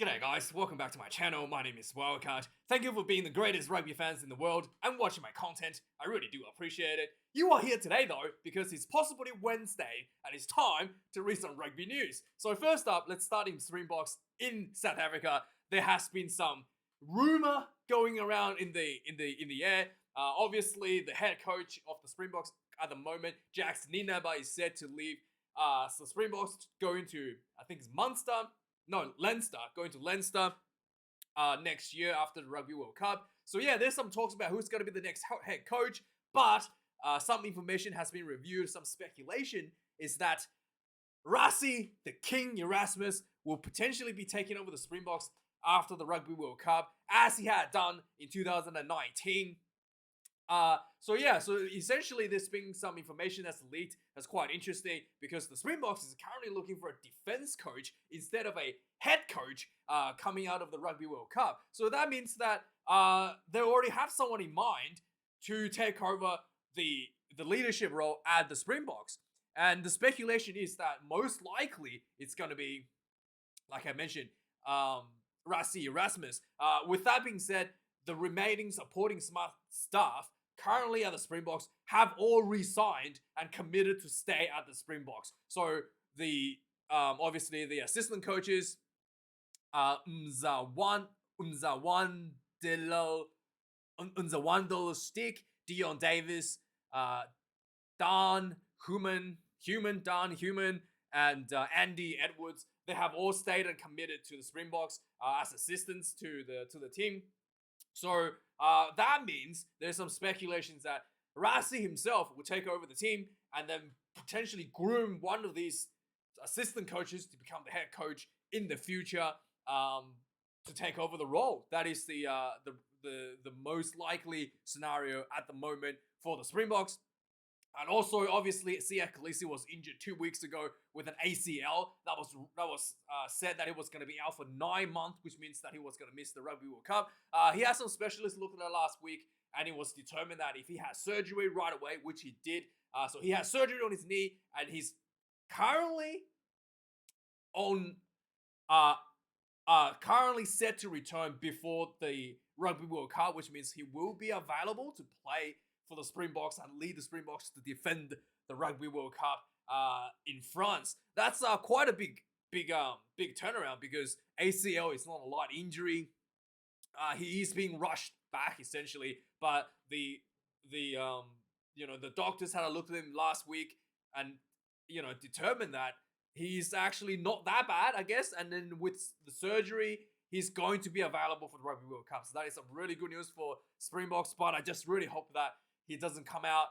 G'day guys, welcome back to my channel. My name is Wildkard. Thank you for being the greatest rugby fans in the world and watching my content. I really do appreciate it. You are here today though because it's possibly Wednesday and it's time to read some rugby news. So first up, let's start in Springboks in South Africa. There has been some rumor going around in the air. Obviously, the head coach of the Springboks at the moment, Jackson Ninaba, is said to leave. So Springboks going to, I think it's Leinster, going to Leinster next year after the Rugby World Cup. So yeah, there's some talks about who's going to be the next head coach, but some information has been reviewed. Some speculation is that Rassie, the King Erasmus, will potentially be taking over the Springboks after the Rugby World Cup, as he had done in 2019. So essentially there's been some information that's leaked that's quite interesting because the Springboks is currently looking for a defense coach instead of a head coach coming out of the Rugby World Cup. So that means that they already have someone in mind to take over the leadership role at the Springboks. And the speculation is that most likely it's going to be, like I mentioned, Rassie Erasmus. With that being said, the remaining supporting staff currently at the Springboks have all resigned and committed to stay at the Springboks. So the obviously the assistant coaches, Unzawandelo Stick, Dion Davis, Dan Human, and Andy Edwards. They have all stayed and committed to the Springboks as assistants to the team. So that means there's some speculations that Rassie himself will take over the team and then potentially groom one of these assistant coaches to become the head coach in the future to take over the role. That is the most likely scenario at the moment for the Springboks. And also, obviously, Kolisi was injured 2 weeks ago with an ACL. That was said that he was going to be out for 9 months, which means that he was going to miss the Rugby World Cup. He had some specialists look at it last week, and it was determined that if he had surgery right away, which he did, so he had surgery on his knee, and he's currently currently set to return before the Rugby World Cup, which means he will be available to play for the Springboks and lead the Springboks to defend the Rugby World Cup in France. That's quite a big turnaround because ACL is not a light injury. He is being rushed back essentially, but the doctors had a look at him last week and determined that he's actually not that bad, I guess. And then with the surgery, he's going to be available for the Rugby World Cup. So that is some really good news for Springboks. But I just really hope that he doesn't come out,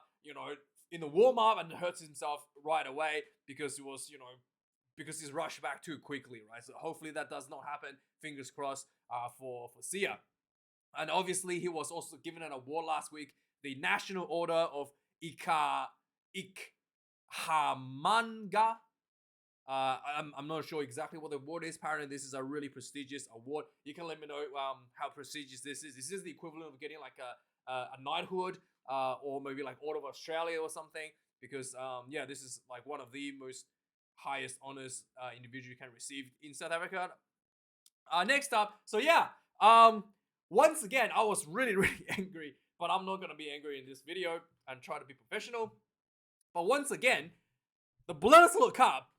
in the warm-up and hurts himself right away because he was, because he's rushed back too quickly, right? So hopefully that does not happen. Fingers crossed for Sia. And obviously he was also given an award last week, the National Order of Ikhamanga. I'm not sure exactly what the award is. Apparently this is a really prestigious award. You can let me know how prestigious this is. This is the equivalent of getting like a knighthood or maybe like Order of Australia or something, because this is like one of the most highest honors individual you can receive in South Africa. Next up, once again I was really angry, but I'm not gonna be angry in this video and try to be professional. But once again, the Bledisloe Cup,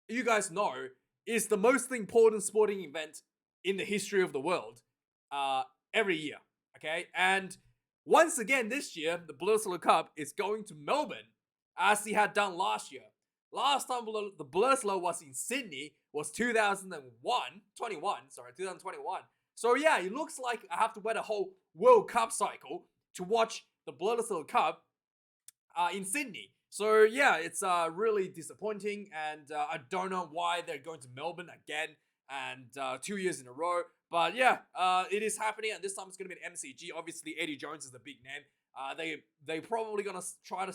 you guys know, is the most important sporting event in the history of the world every year, okay? And once again this year, the Bledisloe Cup is going to Melbourne, as he had done last year. Last time the Bledisloe was in Sydney was 2021. So yeah, it looks like I have to wait a whole World Cup cycle to watch the Bledisloe Cup in Sydney. So yeah, it's really disappointing, and I don't know why they're going to Melbourne again and 2 years in a row. But yeah, it is happening, and this time it's going to be an MCG. Obviously, Eddie Jones is the big name. They probably gonna try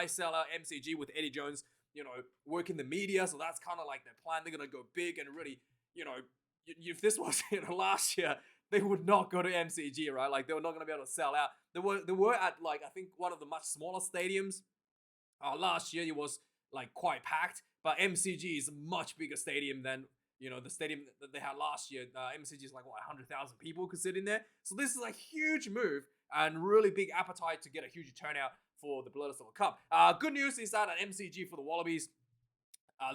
sell out MCG with Eddie Jones, work in the media. So that's kind of like their plan. They're gonna go big and really, if this was last year, they would not go to MCG, right? Like they were not gonna be able to sell out. They were at like I think one of the much smaller stadiums. Last year it was like quite packed, but MCG is a much bigger stadium than the stadium that they had last year. MCG is like 100,000 people could sit in there. So this is a huge move and really big appetite to get a huge turnout for the Bledisloe Cup. Good news is that at MCG for the Wallabies,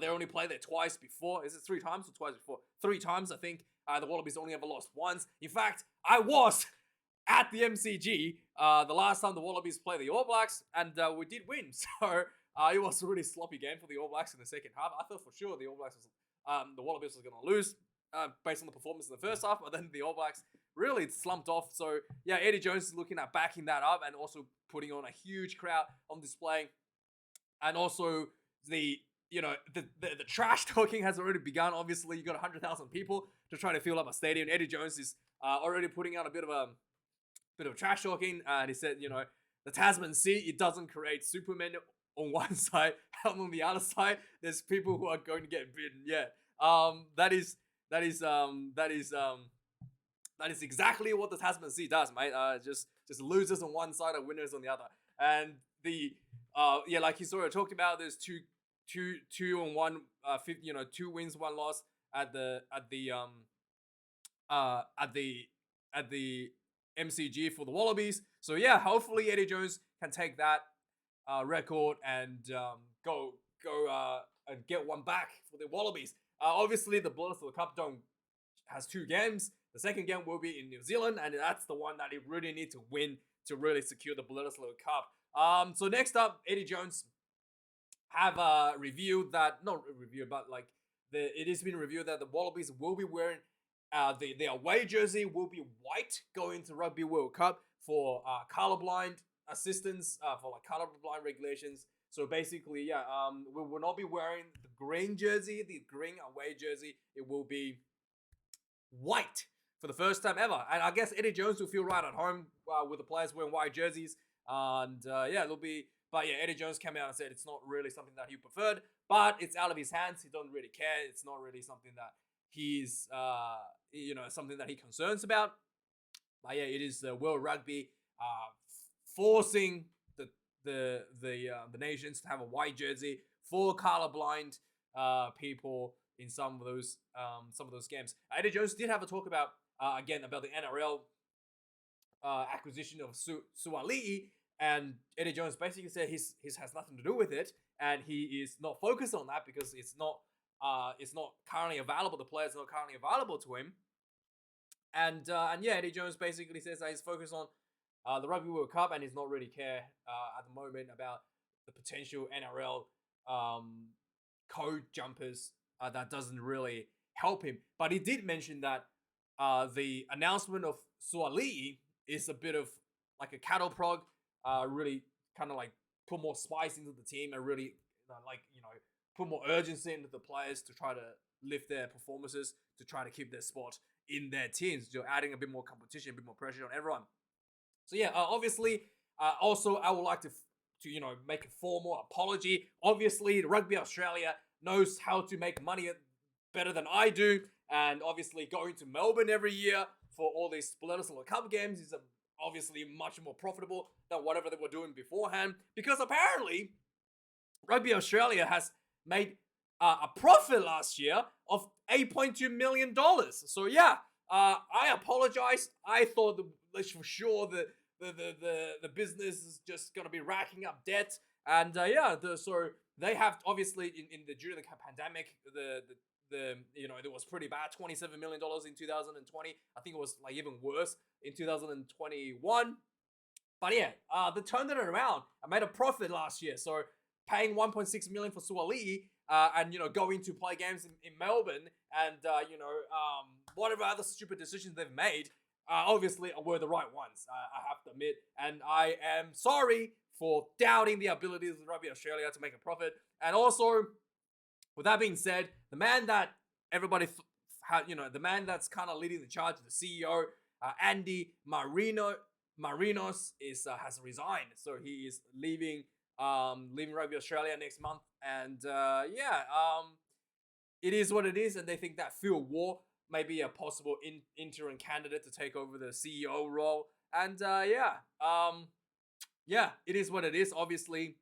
they only played there twice before. Is it 3 times or twice before? 3 times, I think. The Wallabies only ever lost once. In fact, I was at the MCG the last time the Wallabies played the All Blacks, and we did win. So it was a really sloppy game for the All Blacks in the second half. I thought for sure the Wallabies was going to lose based on the performance in the first half, but then the All Blacks really slumped off. So yeah, Eddie Jones is looking at backing that up and also putting on a huge crowd on display, and also the trash talking has already begun. Obviously, you got 100,000 people to try to fill up a stadium. Eddie Jones is already putting out a bit of trash talking, and he said, the Tasman Sea, it doesn't create Superman on one side, and on the other side, there's people who are going to get bitten. Yeah, that is exactly what the Tasman Sea does, mate. Just losers on one side and winners on the other. And like he's already talked about, there's two on one, 2 wins, 1 loss at the MCG for the Wallabies. So yeah, hopefully Eddie Jones can take that record and go and get one back for the Wallabies. Obviously, the Bledisloe Cup has 2 games. The second game will be in New Zealand, and that's the one that he really need to win to really secure the Bledisloe Cup. So next up, Eddie Jones have reviewed that, not reviewed, but it has been reviewed that the Wallabies will be wearing the away jersey will be white going to Rugby World Cup for colorblind assistance, for colorblind regulations. So basically, we will not be wearing the green jersey, the green away jersey. It will be white for the first time ever. And I guess Eddie Jones will feel right at home with the players wearing white jerseys. And it'll be... But yeah, Eddie Jones came out and said it's not really something that he preferred, but it's out of his hands. He doesn't really care. It's not really something that he's, something that he concerns about. But yeah, it is World Rugby forcing the nations to have a white jersey for colorblind people in some of those games. Eddie Jones did have a talk about about the NRL acquisition of Suaalii. And Eddie Jones basically said his has nothing to do with it, and he is not focused on that because it's not currently available. The player's not currently available to him. And yeah, Eddie Jones basically says that he's focused on the Rugby World Cup, and he's not really care at the moment about the potential NRL code jumpers. That doesn't really help him. But he did mention that the announcement of Suaalii is a bit of like a cattle prod. Really kind of put more spice into the team and really put more urgency into the players to try to lift their performances, to try to keep their spot in their teams, adding a bit more competition, a bit more pressure on everyone. So yeah, obviously, also I would like to make a formal apology. Obviously, the Rugby Australia knows how to make money better than I do, and obviously going to Melbourne every year for all these Bledisloe Cup games is obviously much more profitable than whatever they were doing beforehand, because apparently Rugby Australia has made a profit last year of $8.2 million. So yeah, I apologize. I thought for sure that the business is just going to be racking up debt, and so they have obviously during the pandemic it was pretty bad. $27 million in 2020. I think it was even worse in 2021. But yeah, they turned it around. I made a profit last year. So paying $1.6 million for Suaalii, and going to play games in Melbourne, and whatever other stupid decisions they've made, obviously were the right ones. I have to admit, and I am sorry for doubting the abilities of Rugby Australia to make a profit. And also, with that being said, the man that everybody the man that's kind of leading the charge, the CEO, Andy Marinos has resigned. So he is leaving Rugby Australia next month. And it is what it is. And they think that Phil Waugh may be a possible interim candidate to take over the CEO role. And it is what it is. Obviously,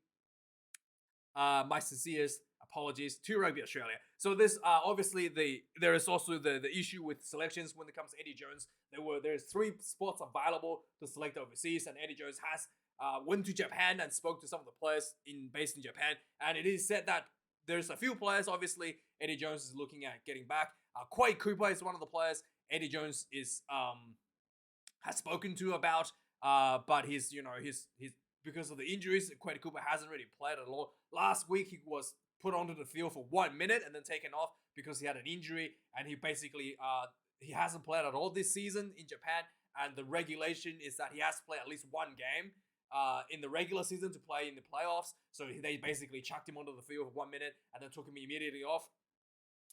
my sincerest apologies to Rugby Australia. So this obviously there is also the issue with selections when it comes to Eddie Jones. There's 3 spots available to select overseas, and Eddie Jones has went to Japan and spoke to some of the players based in Japan, and it is said that there's a few players. Obviously, Eddie Jones is looking at getting back. Quade Cooper is one of the players Eddie Jones is has spoken to about, but he's because of the injuries, Quade Cooper hasn't really played at all. Last week he was put onto the field for 1 minute and then taken off because he had an injury, and he basically he hasn't played at all this season in Japan. And the regulation is that he has to play at least 1 game in the regular season to play in the playoffs. So they basically chucked him onto the field for 1 minute and then took him immediately off,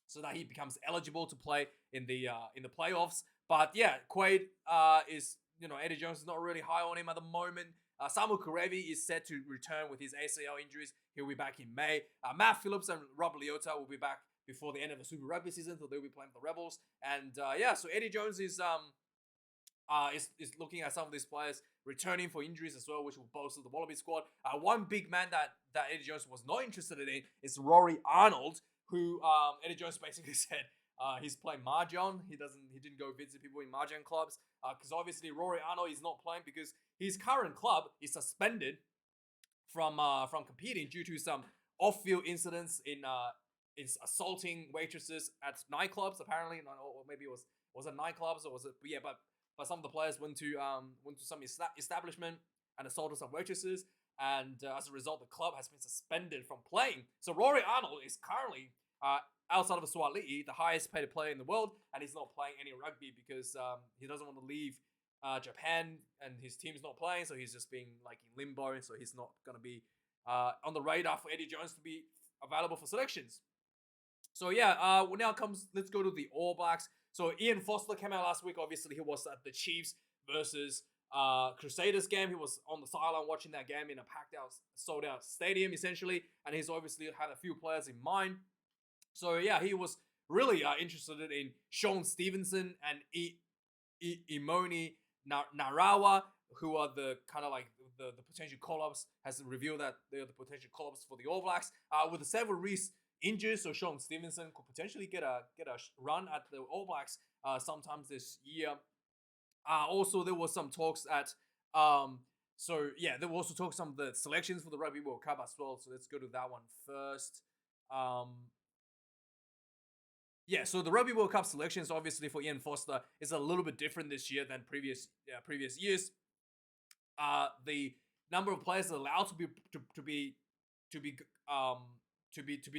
so that he becomes eligible to play in the playoffs. But yeah, Quade is, Eddie Jones is not really high on him at the moment. Samuel Karevi is set to return with his ACL injuries. He'll be back in May. Matt Phillips and Rob Leota will be back before the end of the Super Rugby season, so they'll be playing for the Rebels. And so Eddie Jones is looking at some of these players returning for injuries as well, which will bolster the Wallaby squad. One big man that Eddie Jones was not interested in is Rory Arnold, who Eddie Jones basically said he's playing Mahjong. He didn't go visit people in Mahjong clubs because obviously Rory Arnold is not playing because his current club is suspended from competing due to some off-field incidents in assaulting waitresses at nightclubs. Apparently, or maybe it was it nightclubs, or was it? But some of the players went to some establishment and assaulted some waitresses, and as a result, the club has been suspended from playing. So Rory Arnold is currently outside of Swahili, the highest paid player in the world, and he's not playing any rugby because he doesn't want to leave Japan, and his team's not playing, so he's just being like in limbo, so he's not going to be on the radar for Eddie Jones to be available for selections. So yeah, let's go to the All Blacks. So Ian Foster came out last week. Obviously, he was at the Chiefs versus Crusaders game. He was on the sideline watching that game in a sold out stadium, essentially, and he's obviously had a few players in mind. So yeah, he was really interested in Sean Stevenson and Imoni Narawa, who are the kind of like the potential call-ups. Has revealed that they're the potential call-ups for the All Blacks. With the Several Reese injured, so Sean Stevenson could potentially get a run at the All Blacks sometimes this year. Also, there was some talks at there were also talks some of the selections for the Rugby World Cup as well. So let's go to that one first. So the Rugby World Cup selections, obviously for Ian Foster, is a little bit different this year than previous years. The number of players allowed to be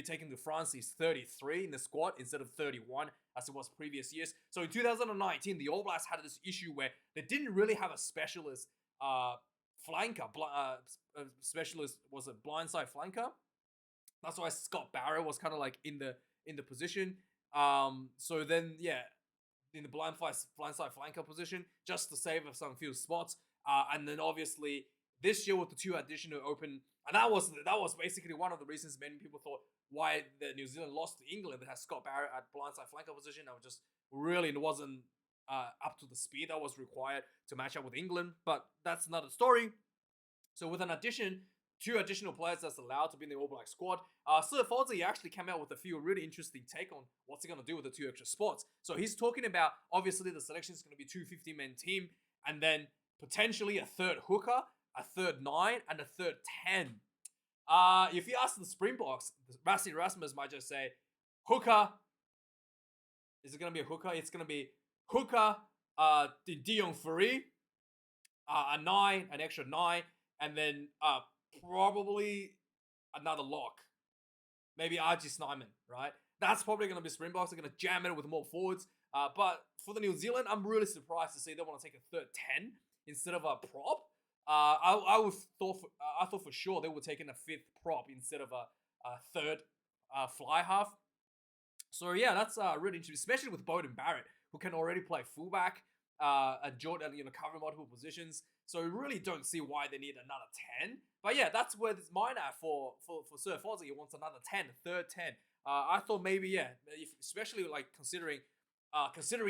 taken to France is 33 in the squad instead of 31 as it was previous years. So in 2019, the All Blacks had this issue where they didn't really have a specialist flanker. Specialist was a blindside flanker. That's why Scott Barrett was kind of like in the position. So then in the blindside flanker position, just to save some few spots. And then obviously this year with the 2 additional open. And that was basically one of the reasons many people thought why the New Zealand lost to England. That has Scott Barrett at blindside flanker position. That just really wasn't up to the speed that was required to match up with England. But that's another story. So with 2 additional players that's allowed to be in the All Black squad, Sir Fozzie actually came out with a few really interesting take on what's he going to do with the 2 extra spots. So he's talking about, obviously the selection is going to be 2 50-man team, and then potentially a third hooker, a third 9, and a third 10. If you ask the Springboks, Rassie Erasmus might just say, hooker. Is it going to be a hooker? It's going to be hooker, Dion Fourie, a 9, an extra 9, and then probably another lock. Maybe RG Snyman, right? That's probably going to be Springboks. They're going to jam it with more forwards. But for the New Zealand, I'm really surprised to see they want to take a third 10 instead of a prop. I thought for sure they would take in a 5th prop instead of a third fly half. So yeah, that's really interesting, especially with Beauden Barrett, who can already play fullback, and Jordan, cover multiple positions. So we really don't see why they need another 10. But yeah, that's where this mine at for Sir Fozzie. He wants another 10, a third 10. I thought maybe especially like considering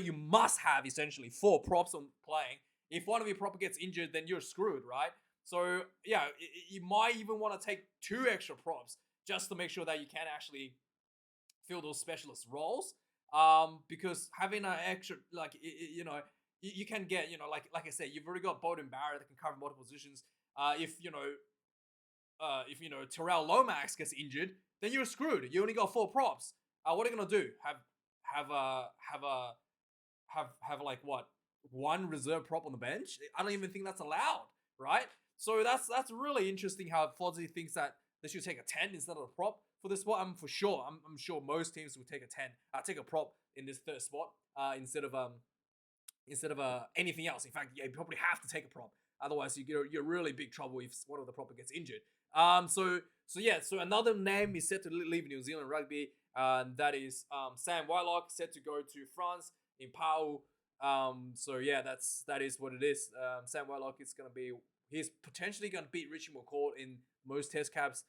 you must have essentially 4 props on playing. If one of your prop gets injured, then you're screwed, right? So yeah, you might even want to take 2 extra props just to make sure that you can actually fill those specialist roles. Because having an extra, like, you can get, like I said, you've already got Bowden Barrett that can cover multiple positions. If Terrell Lomax gets injured, then you're screwed. You only got 4 props. What are you gonna do? Have like what, 1 reserve prop on the bench? I don't even think that's allowed, right? So that's really interesting how Fozzie thinks that they should take a 10 instead of a prop for this spot. I'm sure most teams would take a 10. Take a prop in this third spot instead of anything else. In fact, yeah, you probably have to take a prop. Otherwise, you're really big trouble if one of the prop gets injured. So another name is set to leave New Zealand rugby. That is Sam Whitelock, set to go to France in Pau. That is what it is. Sam Whitelock is he's potentially gonna beat Richie McCaw in most Test caps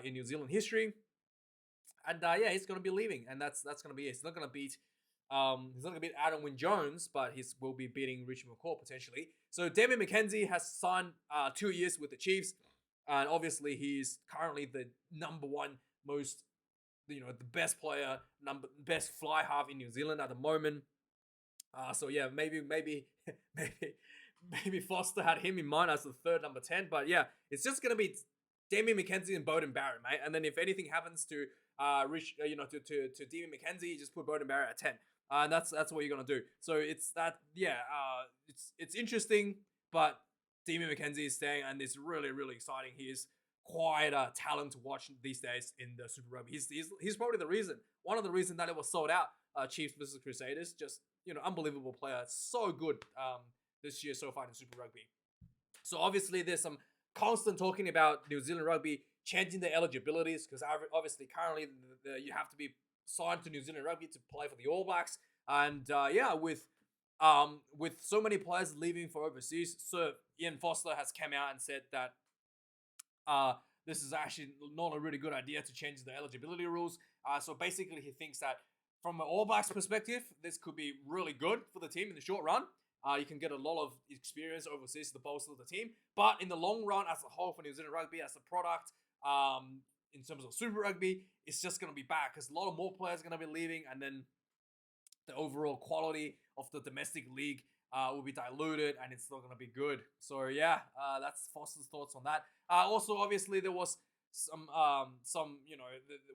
in New Zealand history. And he's gonna be leaving, and that's gonna be it. He's not gonna beat Adam Wynne-Jones, but he will be beating Richie McCaw potentially. So Damian Mckenzie has signed 2 years with the Chiefs, and obviously he's currently the number 1 most, the best player, best fly half in New Zealand at the moment. Maybe Foster had him in mind as the third number 10, but yeah, it's just gonna be Damian Mckenzie and Bowden Barrett, mate. And then if anything happens to Damian Mckenzie, you just put Bowden Barrett at 10. And that's what you're gonna do. So it's that, it's interesting, but Damian Mckenzie is staying, and it's really, really exciting. He is quite a talent to watch these days in the Super Rugby. He's probably one of the reasons that it was sold out. Chiefs versus Crusaders, just unbelievable player. So good this year so far in Super Rugby. So obviously there's some constant talking about New Zealand rugby changing their eligibilities, because obviously currently you have to be signed to New Zealand rugby to play for the All Blacks, and with so many players leaving for overseas, Sir Ian Foster has come out and said that this is actually not a really good idea to change the eligibility rules. So basically he thinks that from an All Blacks perspective, this could be really good for the team in the short run. You can get a lot of experience overseas to bolster the team. But in the long run, as a whole, for New Zealand rugby as a product, in terms of Super Rugby, it's just going to be bad, because a lot of more players are going to be leaving, and then the overall quality of the domestic league will be diluted, and it's not going to be good. So that's Foster's thoughts on that. Also, obviously, there was some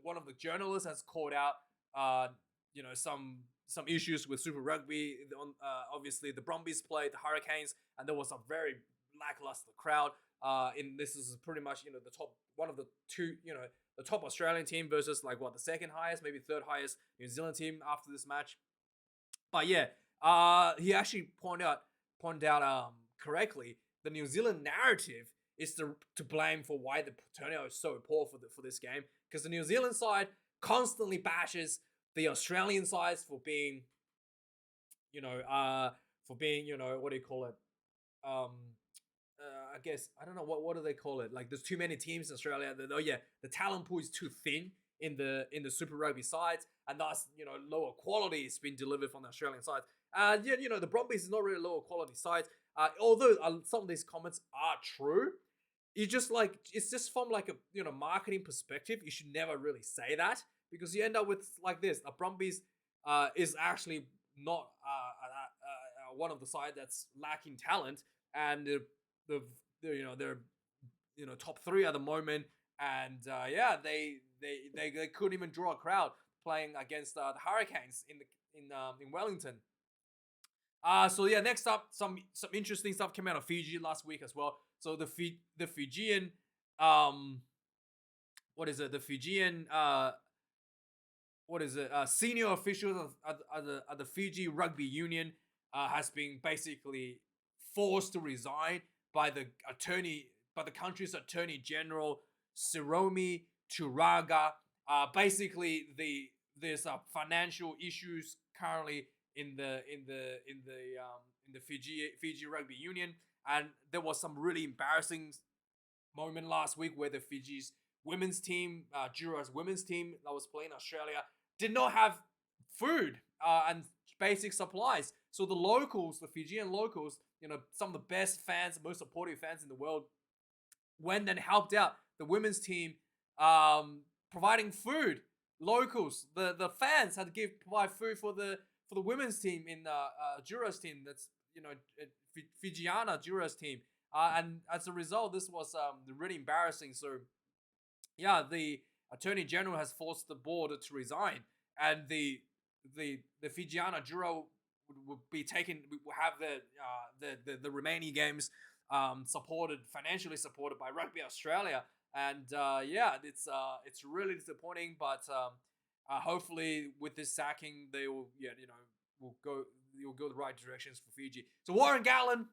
one of the journalists has called out some issues with Super Rugby. Obviously, the Brumbies played the Hurricanes, and there was a very lackluster crowd. This is pretty much the top, one of the two, the top Australian team versus the second highest, maybe third highest New Zealand team after this match. But he actually pointed out correctly, the New Zealand narrative is to blame for why the turnout is so poor for this game, because the New Zealand side constantly bashes the Australian sides for being, what do you call it? I guess, I don't know, what do they call it? There's too many teams in Australia. The talent pool is too thin in the Super Rugby sides, and thus, lower quality is being delivered from the Australian sides. The Brumbies is not really lower quality sides. Although some of these comments are true, it's just from a marketing perspective, you should never really say that, because you end up with this. The Brumbies is actually not one of the side that's lacking talent, and they're top 3 at the moment, and they couldn't even draw a crowd playing against the Hurricanes in Wellington. Next up, some interesting stuff came out of Fiji last week as well. So the Fijian senior officials at the Fiji Rugby Union has been basically forced to resign by the country's Attorney General Siromi Turaga. Basically, there's financial issues currently in the Fiji Rugby Union, and there was some really embarrassing moment last week where the Fiji's women's team, Jura's women's team that was playing Australia, did not have food and basic supplies. So the locals, the Fijian locals, some of the best fans, most supportive fans in the world, went and helped out the women's team providing food. Locals, the fans had to provide food for the women's team in Jura's team. That's Fijiana Jura's team. And as a result, this was really embarrassing. So yeah, the Attorney General has forced the board to resign, and the Fijiana Jura would be taken. Will have the remaining games financially supported by Rugby Australia. And yeah, it's really disappointing, but hopefully with this sacking, they will will go the right directions for Fiji. So Warren Gatland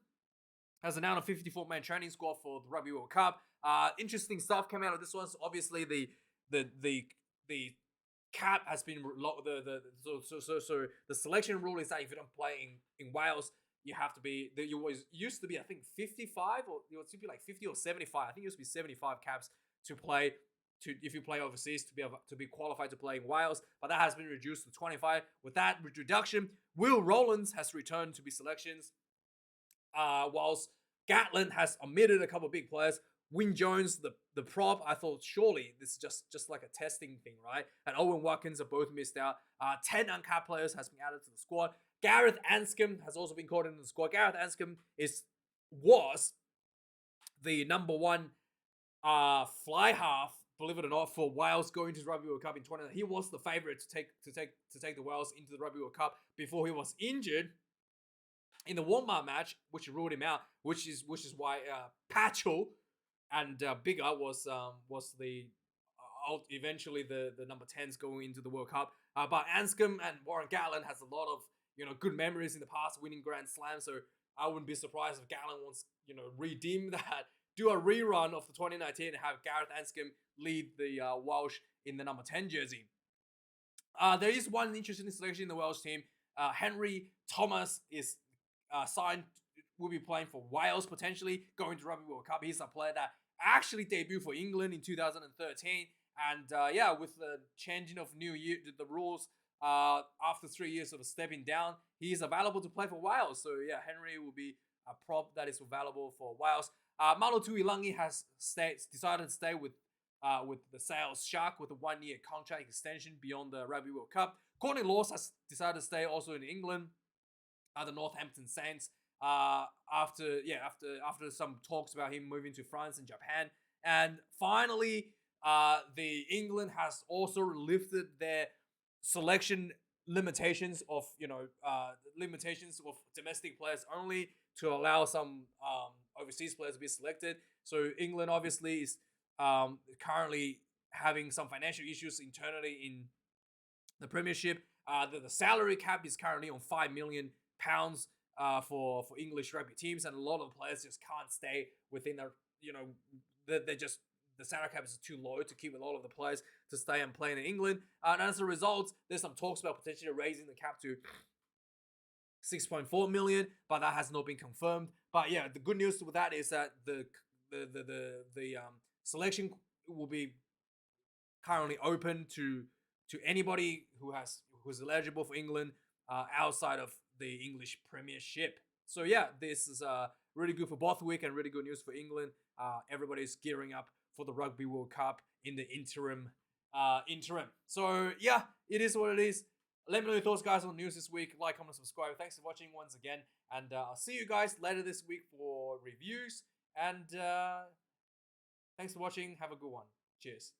has announced a 54-man training squad for the Rugby World Cup. Interesting stuff came out of this one. So obviously the cap has been so the selection rule is that if you don't play in Wales, you have to be. You always used to be, I think, 55, or it used to be like 50 or 75. I think it used to be 75 caps to play if you play overseas to be qualified to play in Wales, but that has been reduced to 25. With that reduction, Will Rowlands has returned to be selections, whilst Gatland has omitted a couple of big players. Wyn Jones, the prop, I thought surely this is just like a testing thing, right? And Owen Watkins are both missed out. 10 uncapped players has been added to the squad. Gareth Anscombe has also been called into the squad. Gareth Anscombe was the number one fly half, believe it or not, for Wales going to the Rugby World Cup in 2019. He was the favourite to take the Wales into the Rugby World Cup before he was injured in the warm-up match, which ruled him out. Which is why Patchell and Bigger was eventually the number 10s going into the World Cup. But Anscombe and Warren Gatland has a lot of good memories in the past, winning Grand Slam. So I wouldn't be surprised if Gatland wants redeem that, do a rerun of the 2019 and have Gareth Anscombe lead the Welsh in the number 10 jersey. There is one interesting selection in the Welsh team. Henry Thomas is signed, will be playing for Wales, potentially going to Rugby World Cup. He's a player that actually debuted for England in 2013. And yeah, with the changing of the rules after 3 years of stepping down, he is available to play for Wales. So yeah, Henry will be a prop that is available for Wales. Malo Tuilangi has decided to stay with the Sales Shark with a 1-year contract extension beyond the Rugby World Cup. Courtney Lawes has decided to stay also in England, the Northampton Saints. After some talks about him moving to France and Japan. And finally, the England has also lifted their selection limitations of domestic players only to allow some overseas players to be selected. So England obviously is currently having some financial issues internally in the Premiership. The salary cap is currently on £5 million for English rugby teams, and a lot of players just can't stay within the salary cap is too low to keep a lot of the players to stay and play in England. And as a result, there's some talks about potentially raising the cap to 6.4 million, but that has not been confirmed. But yeah, the good news with that is that the selection will be currently open to anybody who's eligible for England outside of the English Premiership. So yeah, this is really good for Bothwick and really good news for England. Everybody's gearing up for the Rugby World Cup in the interim. So yeah, it is what it is. Let me know your thoughts, guys, on the news this week. Like, comment, subscribe. Thanks for watching once again. And I'll see you guys later this week for reviews. And thanks for watching. Have a good one. Cheers.